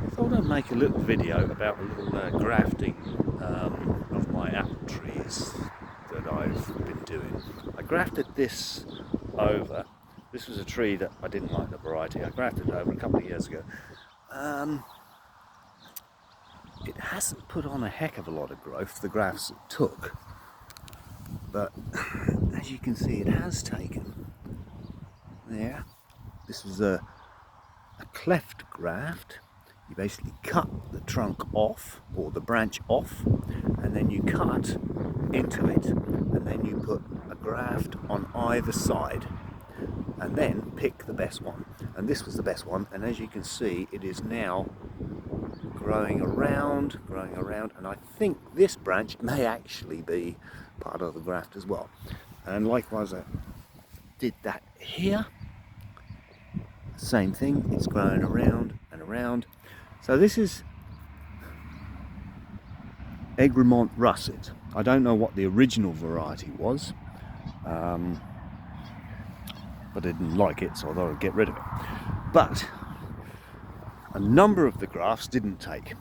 I thought I'd make a little video about a little grafting of my apple trees that I've been doing. I grafted this over. This was a tree that I didn't like the variety. I grafted it over a couple of years ago. It hasn't put on a heck of a lot of growth, the grafts it took, but as you can see, it has taken. There, this was a cleft graft. You basically cut the trunk off, or the branch off, and then you cut into it, and then you put a graft on either side, and then pick the best one. And this was the best one, and as you can see, it is now growing around, and I think this branch may actually be part of the graft as well. And likewise, I did that here. Same thing, it's growing around and around. So this is Egremont russet. I don't know what the original variety was, but I didn't like it, so I thought I'd get rid of it. But a number of the grafts didn't take.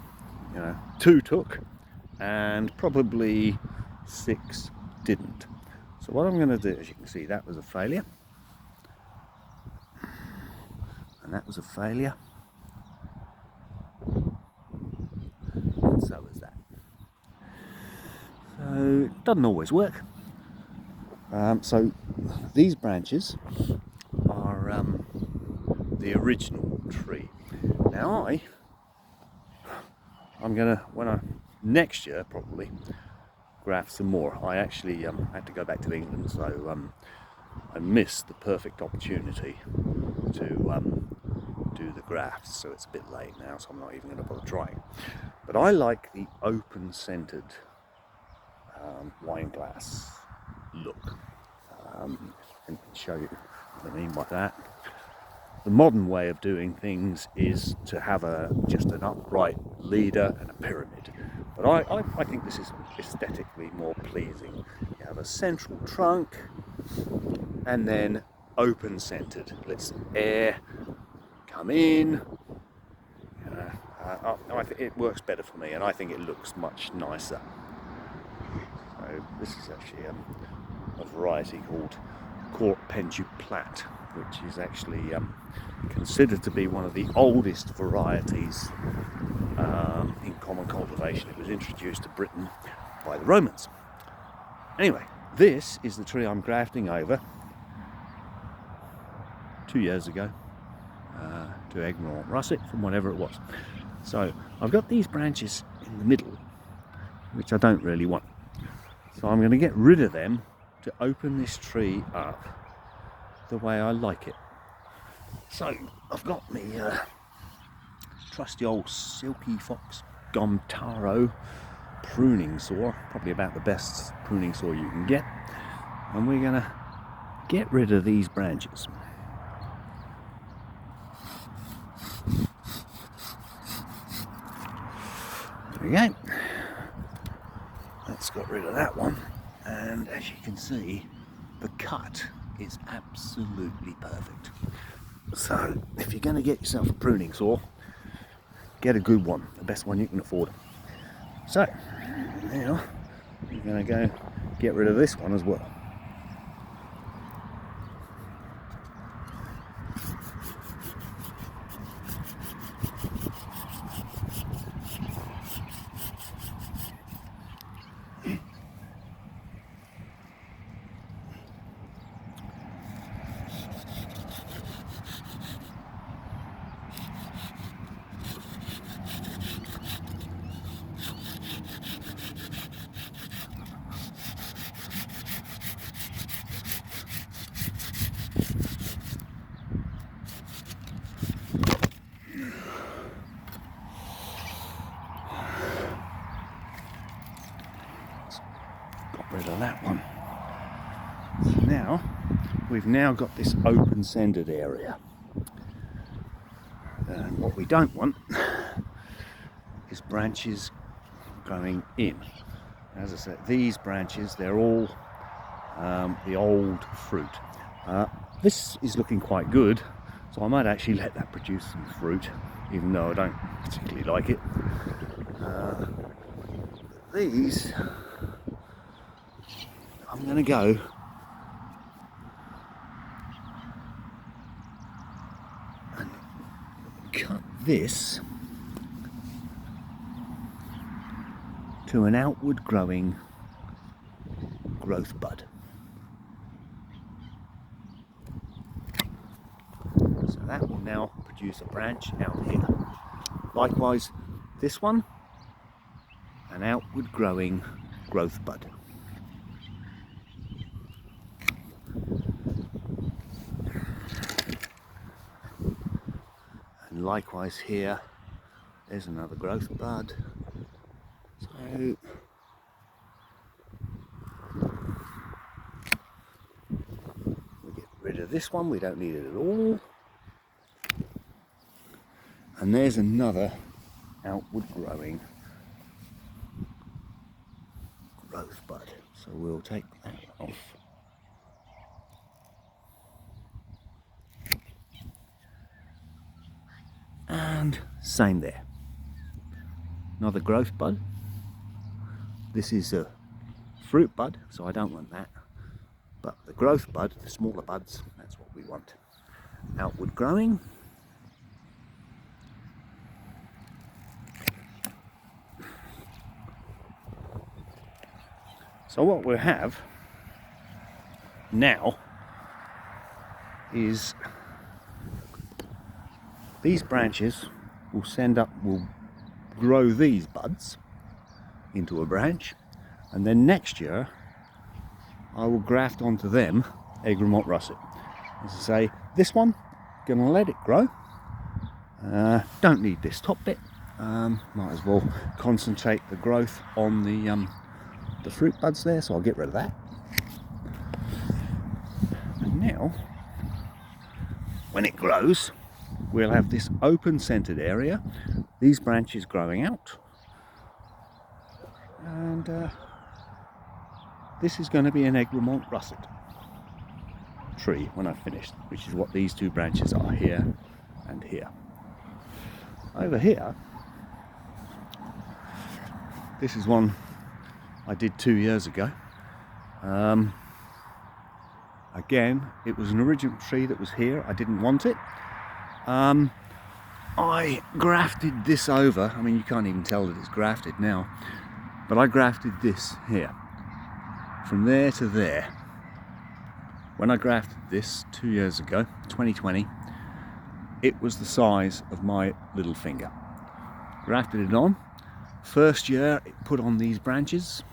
2 took, and probably 6 didn't. So what I'm going to do, as you can see, that was a failure, and that was a failure, and so was that. So it doesn't always work. So these branches are the original tree. Now I'm gonna, next year probably, graft some more. I actually had to go back to England, so I missed the perfect opportunity to do the grafts, so it's a bit late now, so I'm not even going to bother trying. But I like the open-centered wine glass look, and show you what I mean by that. The modern way of doing things is to have just an upright leader and a pyramid. But I think this is aesthetically more pleasing. You have a central trunk and then open-centered. Lets air come in. I think it works better for me, and I think it looks much nicer. So this is actually a variety called Court Pentu Plat, which is actually considered to be one of the oldest varieties in common cultivation. It was introduced to Britain by the Romans. Anyway, this is the tree I'm grafting over 2 years ago to Egremont russet from whatever it was. So I've got these branches in the middle, which I don't really want. So I'm going to get rid of them to open this tree up the way I like it. So I've got me trusty old Silky Fox Gum Taro pruning saw, probably about the best pruning saw you can get, and we're going to get rid of these branches. There we go. That's got rid of that one, and as you can see, the cut is absolutely perfect. So if you're going to get yourself a pruning saw, get a good one, the best one you can afford. So now we're going to go get rid of this one as well. Rid of that one. So now we've got this open-centered area, and what we don't want is branches growing in. As I said, these branches, they're all the old fruit. This is looking quite good, so I might actually let that produce some fruit, even though I don't particularly like it. These, I'm going to go and cut this to an outward growing growth bud. So that will now produce a branch out here. Likewise, this one, an outward growing growth bud. And likewise here, there's another growth bud. So we get rid of this one, we don't need it at all. And there's another outward growing growth bud. So we'll take that off. And same there. Another growth bud. This is a fruit bud, so I don't want that. But the growth bud, the smaller buds, that's what we want. Outward growing. So what we'll have now is these branches will grow these buds into a branch, and then next year I will graft onto them Egremont russet. As I say, this one, gonna let it grow. Don't need this top bit. Might as well concentrate the growth on the fruit buds there, so I'll get rid of that. And now, when it grows, we'll have this open centered area, these branches growing out, and this is going to be an Egremont russet tree when I've finished, which is what these two branches are, here and here. Over here, this is one I did 2 years ago. Again, it was an original tree that was here. I didn't want it. I grafted this over. I mean, you can't even tell that it's grafted now, but I grafted this here from there to there. When I grafted this 2 years ago, 2020, it was the size of my little finger. Grafted it on. First year it put on these branches,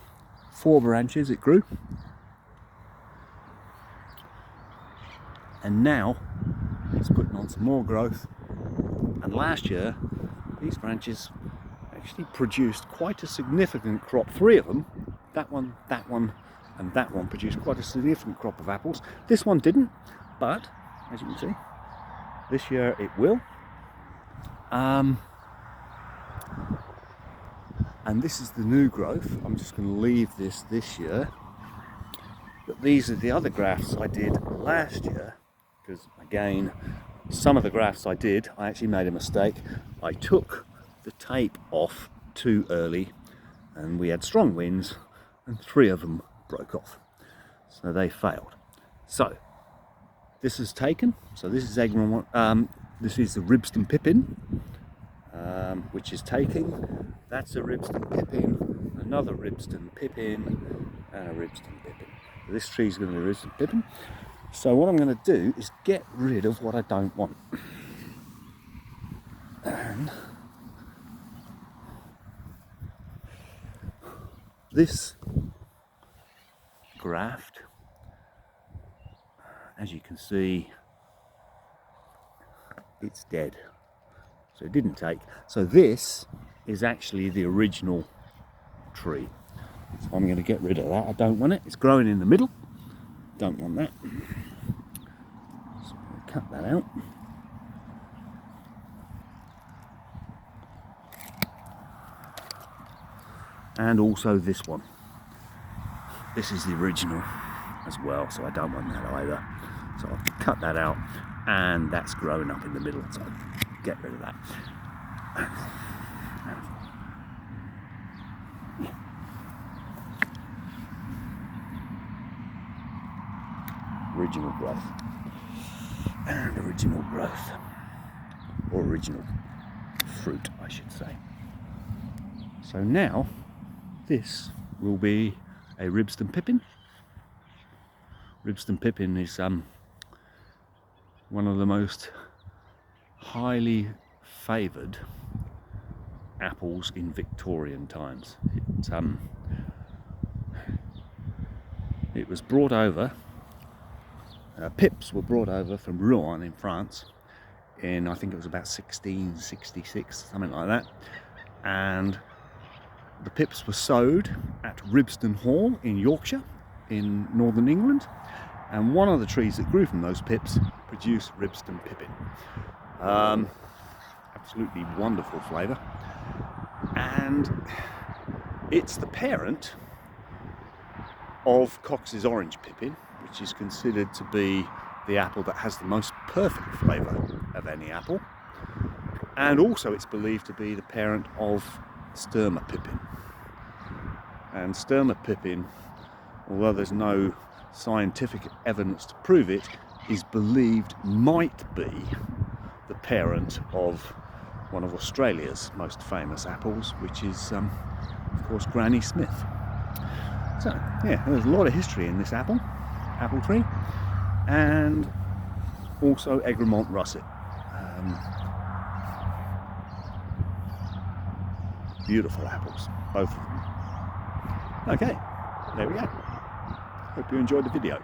4 branches it grew, and now it's putting on some more growth. And last year these branches actually produced quite a significant crop. 3 of them, that one, and that one, produced quite a significant crop of apples. This one didn't, but as you can see, this year it will. And this is the new growth. I'm just going to leave this year. But these are the other grafts I did last year, because again, some of the grafts I did, I actually made a mistake. I took the tape off too early, and we had strong winds, and 3 of them broke off. So they failed. So this is taken. So this is Egremont. This is the Ribston Pippin, which is taking. That's a Ribston Pippin, another Ribston Pippin, and a Ribston Pippin. This tree is going to be a Ribston Pippin. So what I'm going to do is get rid of what I don't want. And this graft, as you can see, it's dead. So it didn't take. So this is actually the original tree. So I'm going to get rid of that. I don't want it. It's growing in the middle. Don't want that. So I'm going to cut that out. And also this one. This is the original as well, so I don't want that either. So I'll cut that out, and that's growing up in the middle, so get rid of that. Original growth. And original growth. Or original fruit, I should say. So now, this will be a Ribston Pippin. Ribston Pippin is one of the most highly favoured apples in Victorian times. It was brought over, pips were brought over from Rouen in France in, I think it was about 1666, something like that, and the pips were sowed at Ribston Hall in Yorkshire in northern England, and one of the trees that grew from those pips produced Ribston Pippin. Absolutely wonderful flavour, and it's the parent of Cox's Orange Pippin, which is considered to be the apple that has the most perfect flavour of any apple, and also it's believed to be the parent of Sturma Pippin. And Sturma Pippin, although there's no scientific evidence to prove it, is believed might be the parent of one of Australia's most famous apples, which is of course Granny Smith. So yeah, there's a lot of history in this apple tree, and also Egremont russet. Beautiful apples, both of them. Okay, there we go. Hope you enjoyed the video.